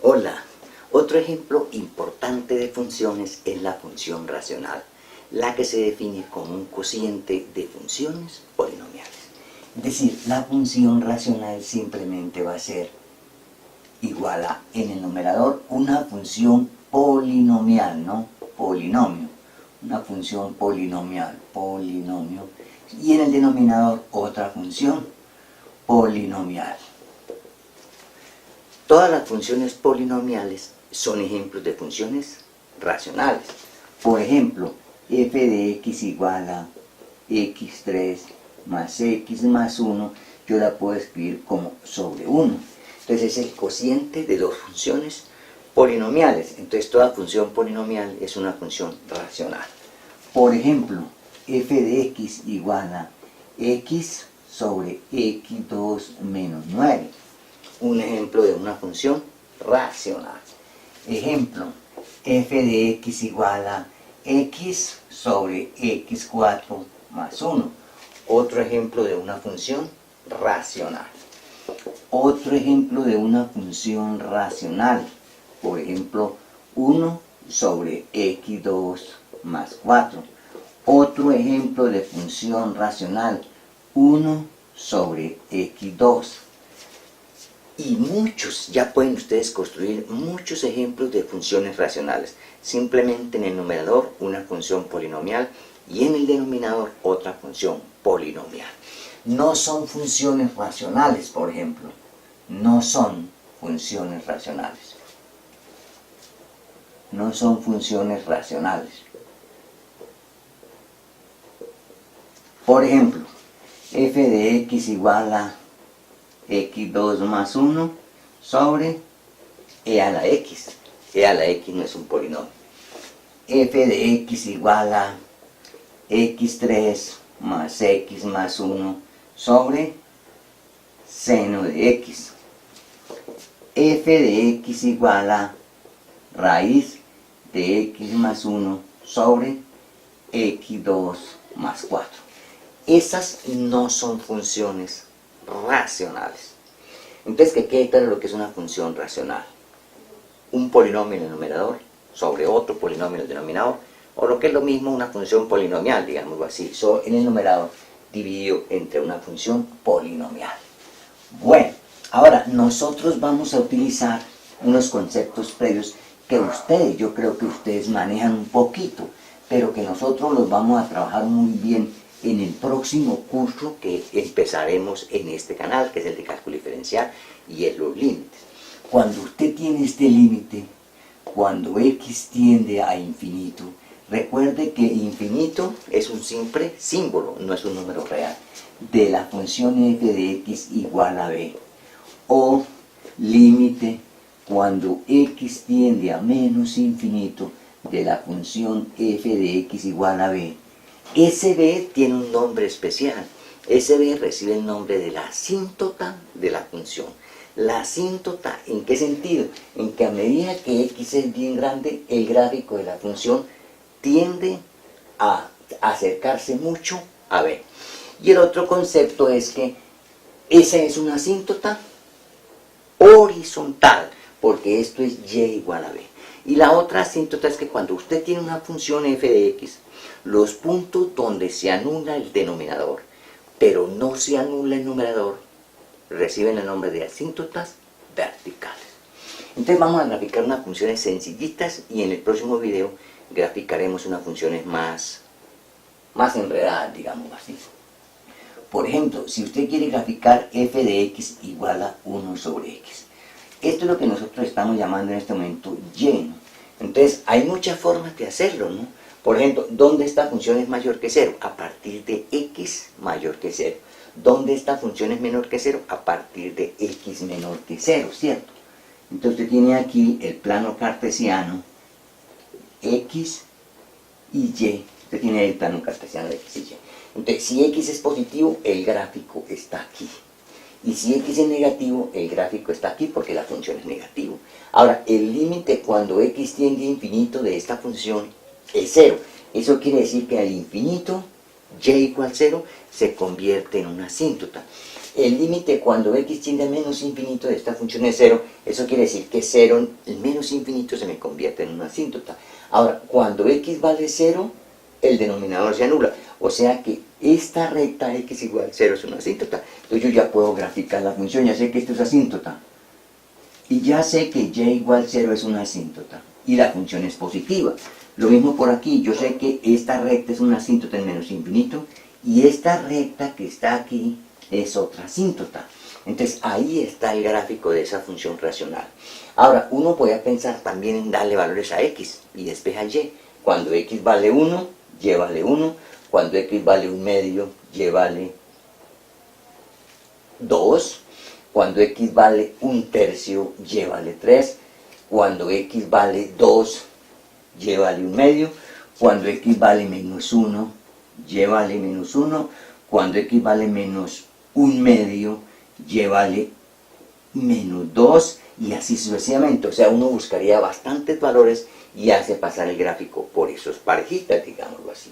Hola, otro ejemplo importante de funciones es la función racional, la que se define como un cociente de funciones polinomiales. Es decir, la función racional simplemente va a ser igual a, en el numerador, una función polinomial, ¿no? Polinomio, una función polinomial, polinomio, y en el denominador otra función polinomial. Todas las funciones polinomiales son ejemplos de funciones racionales. Por ejemplo, f de x igual a x3 más x más 1, yo la puedo escribir como sobre 1. Entonces es el cociente de dos funciones polinomiales. Entonces toda función polinomial es una función racional. Por ejemplo, f de x igual a x sobre x2 menos 9. Un ejemplo de una función racional. Ejemplo, f de x igual a x sobre x4 más 1. Otro ejemplo de una función racional. Otro ejemplo de una función racional. Por ejemplo, 1 sobre x2 más 4. Otro ejemplo de función racional. 1 sobre x2. Y muchos, ya pueden ustedes construir muchos ejemplos de funciones racionales. Simplemente en el numerador una función polinomial y en el denominador otra función polinomial. No son funciones racionales, por ejemplo. No son funciones racionales. No son funciones racionales. Por ejemplo, f de x igual a x2 más 1 sobre e a la x. E a la x no es un polinomio. F de x igual a x3 más x más 1 sobre seno de x. F de x igual a raíz de x más 1 sobre x2 más 4. Esas no son funciones racionales. Entonces, que quede claro lo que es una función racional. Un polinomio en el numerador sobre otro polinomio en el denominador, o lo que es lo mismo, una función polinomial, digámoslo así, en el numerador dividido entre una función polinomial. Bueno, ahora nosotros vamos a utilizar unos conceptos previos que ustedes, yo creo que ustedes manejan un poquito, pero que nosotros los vamos a trabajar muy bien en el próximo curso que empezaremos en este canal, que es el de cálculo diferencial y en los límites. Cuando usted tiene este límite, cuando x tiende a infinito, recuerde que infinito es un simple símbolo, no es un número real, de la función f de x igual a b. O límite cuando x tiende a menos infinito de la función f de x igual a b. Ese b tiene un nombre especial. Ese b recibe el nombre de la asíntota de la función. La asíntota, ¿en qué sentido? En que a medida que x es bien grande, el gráfico de la función tiende a acercarse mucho a b. Y el otro concepto es que esa es una asíntota horizontal, porque esto es y igual a b. Y la otra asíntota es que cuando usted tiene una función f de x, los puntos donde se anula el denominador, pero no se anula el numerador, reciben el nombre de asíntotas verticales. Entonces vamos a graficar unas funciones sencillitas y en el próximo video graficaremos unas funciones más enredadas, digamos así. Por ejemplo, si usted quiere graficar f de x igual a 1 sobre x, esto es lo que nosotros estamos llamando en este momento y. Entonces hay muchas formas de hacerlo, ¿no? Por ejemplo, ¿dónde esta función es mayor que 0? A partir de x mayor que 0. ¿Dónde esta función es menor que 0? A partir de x menor que 0, ¿cierto? Entonces usted tiene aquí el plano cartesiano x y y. Usted tiene el plano cartesiano de x y y. Entonces, si x es positivo, el gráfico está aquí. Y si x es negativo, el gráfico está aquí porque la función es negativo. Ahora, el límite cuando x tiende a infinito de esta función es 0. Eso quiere decir que al infinito, y igual 0, se convierte en una asíntota. el límite cuando x tiende a menos infinito de esta función es 0, eso quiere decir que 0, el menos infinito se me convierte en una asíntota. Ahora, cuando x vale 0, el denominador se anula, o sea que esta recta x igual 0 es una asíntota. Entonces yo ya puedo graficar la función, ya sé que esto es asíntota. Y ya sé que y igual 0 es una asíntota. Y la función es positiva. Lo mismo por aquí, yo sé que esta recta es una asíntota en menos infinito, y esta recta que está aquí es otra asíntota. Entonces ahí está el gráfico de esa función racional. Ahora, uno puede pensar también en darle valores a x y despeja y. Cuando x vale 1, y vale 1. Cuando x vale 1 medio, y vale 2. Cuando x vale 1 tercio, y vale 3. Cuando x vale 2, y vale 1 medio. Cuando x vale menos 1, y vale menos 1. Cuando x vale menos 1 medio, y vale menos 2, y así sucesivamente. O sea, uno buscaría bastantes valores y hace pasar el gráfico por esos parejitas, digámoslo así.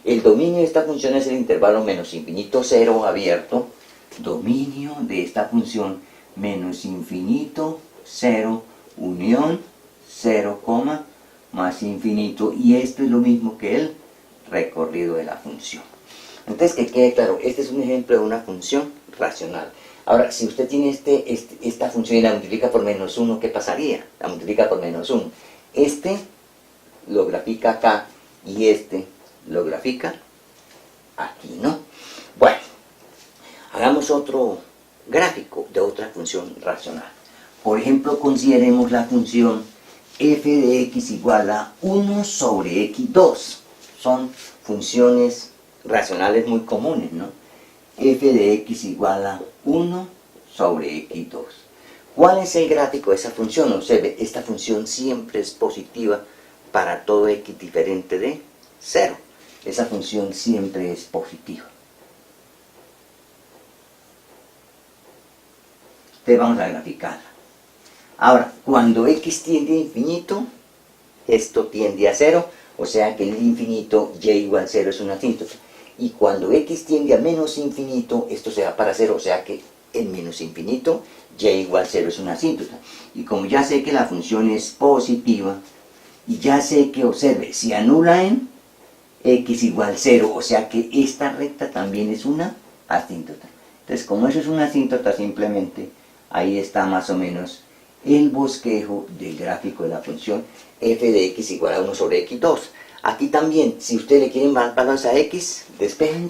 El dominio de esta función es el intervalo menos infinito 0 abierto. Dominio de esta función menos infinito 0 unión 0, más infinito, y esto es lo mismo que el recorrido de la función. Entonces, que quede claro, este es un ejemplo de una función racional. Ahora, si usted tiene esta función y la multiplica por menos 1, ¿qué pasaría? La multiplica por menos 1. Este lo grafica acá y este lo grafica aquí, ¿no? Bueno, hagamos otro gráfico de otra función racional. Por ejemplo, consideremos la función f de x igual a 1 sobre x2. Son funciones racionales muy comunes, ¿no? F de x igual a 1 sobre x2. ¿Cuál es el gráfico de esa función? Observe, esta función siempre es positiva para todo x diferente de 0. Esa función siempre es positiva. Entonces vamos a graficarla. Ahora, cuando x tiende a infinito, esto tiende a 0, o sea que en el infinito y igual 0 es una asíntota. Y cuando x tiende a menos infinito, esto se va para 0, o sea que en menos infinito, y igual 0 es una asíntota. Y como ya sé que la función es positiva, y ya sé que, observe, se anula en x igual 0, o sea que esta recta también es una asíntota. Entonces, como eso es una asíntota, simplemente ahí está más o menos el bosquejo del gráfico de la función f de x igual a 1 sobre x2. Aquí también, si ustedes le quieren dar valores a x, despejen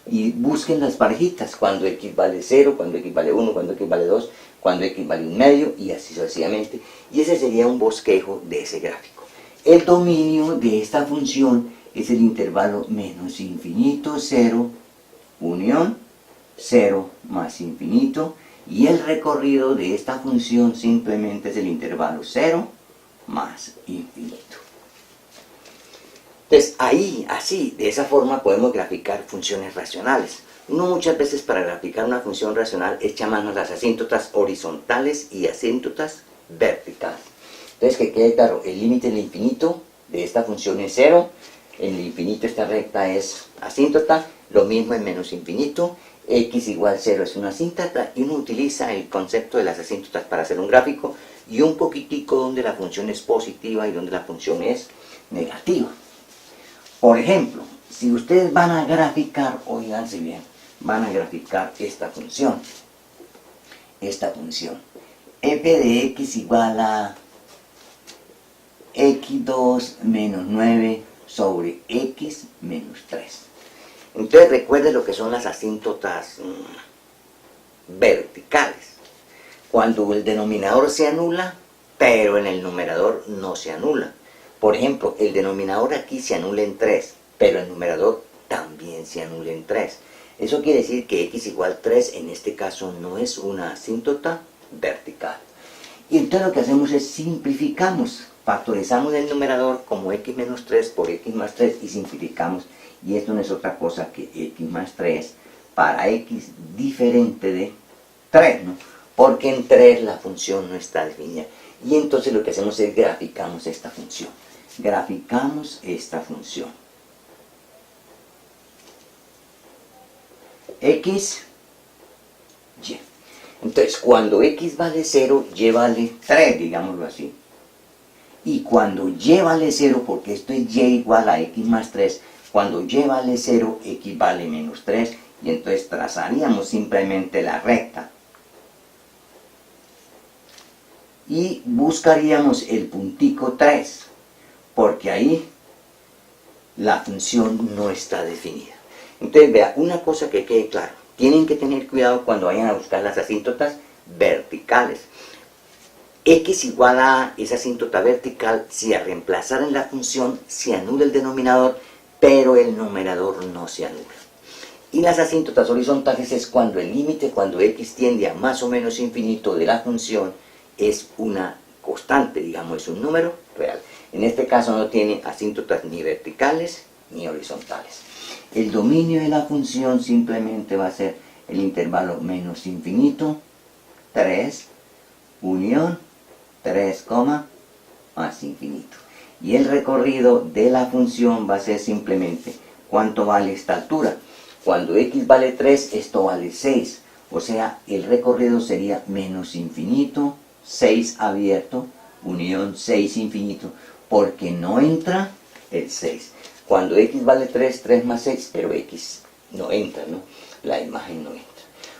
y busquen las parejitas, cuando x vale 0, cuando x vale 1, cuando x vale 2, cuando x vale 1 medio, y así sucesivamente. Y ese sería un bosquejo de ese gráfico. El dominio de esta función es el intervalo menos infinito 0, unión 0 más infinito, y el recorrido de esta función simplemente es el intervalo 0 más infinito. Entonces ahí, así, de esa forma podemos graficar funciones racionales. Uno muchas veces para graficar una función racional echa mano a las asíntotas horizontales y asíntotas verticales. Entonces que quede claro, el límite del infinito de esta función es 0, en el infinito esta recta es asíntota, lo mismo en menos infinito, x igual 0 es una asíntota, y uno utiliza el concepto de las asíntotas para hacer un gráfico, y un poquitico donde la función es positiva y donde la función es negativa. Por ejemplo, si ustedes van a graficar, oíganse bien, van a graficar esta función, f de x igual a x2 menos 9 sobre x menos 3. Entonces recuerden lo que son las asíntotas verticales. Cuando el denominador se anula, pero en el numerador no se anula. Por ejemplo, el denominador aquí se anula en 3, pero el numerador también se anula en 3. Eso quiere decir que x igual 3 en este caso no es una asíntota vertical. Y entonces lo que hacemos es simplificamos. Factorizamos el numerador como x menos 3 por x más 3 y simplificamos. Y esto no es otra cosa que x más 3 para x diferente de 3, ¿no? Porque en 3 la función no está definida. Y entonces lo que hacemos es graficamos esta función. Graficamos esta función. X Entonces, cuando x vale 0, y vale 3, digámoslo así. Y cuando y vale 0, porque esto es y igual a x más 3, cuando y vale 0, x vale menos 3, y entonces trazaríamos simplemente la recta. Y buscaríamos el puntico 3, porque ahí la función no está definida. Entonces, vea, una cosa que quede claro, tienen que tener cuidado cuando vayan a buscar las asíntotas verticales. X igual a esa asíntota vertical, si a reemplazar en la función se anula el denominador, pero el numerador no se anula. Y las asíntotas horizontales es cuando el límite, cuando x tiende a más o menos infinito de la función, es una constante, digamos, es un número real. En este caso no tiene asíntotas ni verticales ni horizontales. El dominio de la función simplemente va a ser el intervalo menos infinito, 3, unión 3, más infinito. Y el recorrido de la función va a ser simplemente cuánto vale esta altura. Cuando x vale 3, esto vale 6. O sea, el recorrido sería menos infinito, 6 abierto, unión 6 infinito, porque no entra el 6. Cuando x vale 3, 3 más 6, pero x no entra, ¿no? La imagen no entra.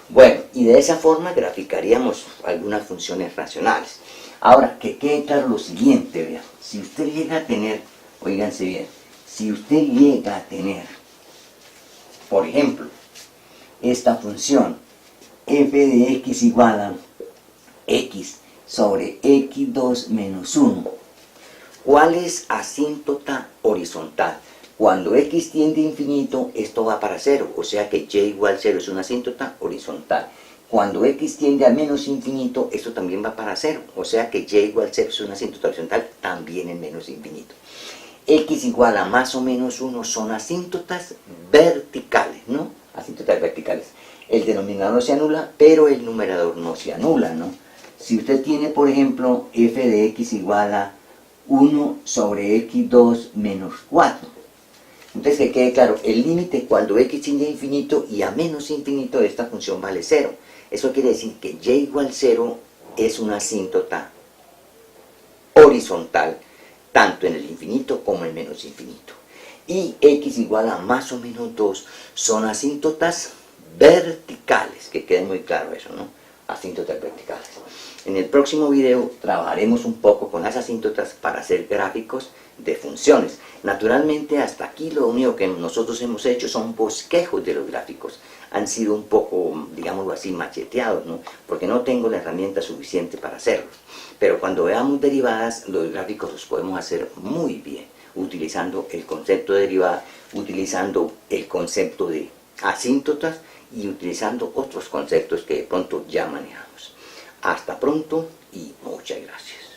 Bueno, y de esa forma graficaríamos algunas funciones racionales. Ahora, que quede claro lo siguiente, vean. Si usted llega a tener, oíganse bien, si usted llega a tener, por ejemplo, esta función f de x igual a x sobre x2 menos 1, ¿cuál es asíntota horizontal? Cuando x tiende a infinito, esto va para 0, o sea que y igual 0 es una asíntota horizontal. Cuando x tiende a menos infinito, esto también va para 0, o sea que y igual 0 es una asíntota horizontal, también en menos infinito. X igual a más o menos 1 son asíntotas verticales, ¿no? Asíntotas verticales. El denominador se anula, pero el numerador no se anula, ¿no? Si usted tiene, por ejemplo, f de x igual a 1 sobre x2 menos 4, entonces que quede claro, el límite cuando x tiende a infinito y a menos infinito de esta función vale 0. Eso quiere decir que y igual 0 es una asíntota horizontal, tanto en el infinito como en menos infinito. Y x igual a más o menos 2 son asíntotas verticales, que quede muy claro eso, ¿no? Asíntotas verticales. En el próximo video trabajaremos un poco con las asíntotas para hacer gráficos de funciones. Naturalmente, hasta aquí lo único que nosotros hemos hecho son bosquejos de los gráficos. Han sido un poco, digámoslo así, macheteados, ¿no? Porque no tengo la herramienta suficiente para hacerlos. Pero cuando veamos derivadas, los gráficos los podemos hacer muy bien, utilizando el concepto de derivada, utilizando el concepto de asíntotas y utilizando otros conceptos que de pronto ya manejamos. Hasta pronto y muchas gracias.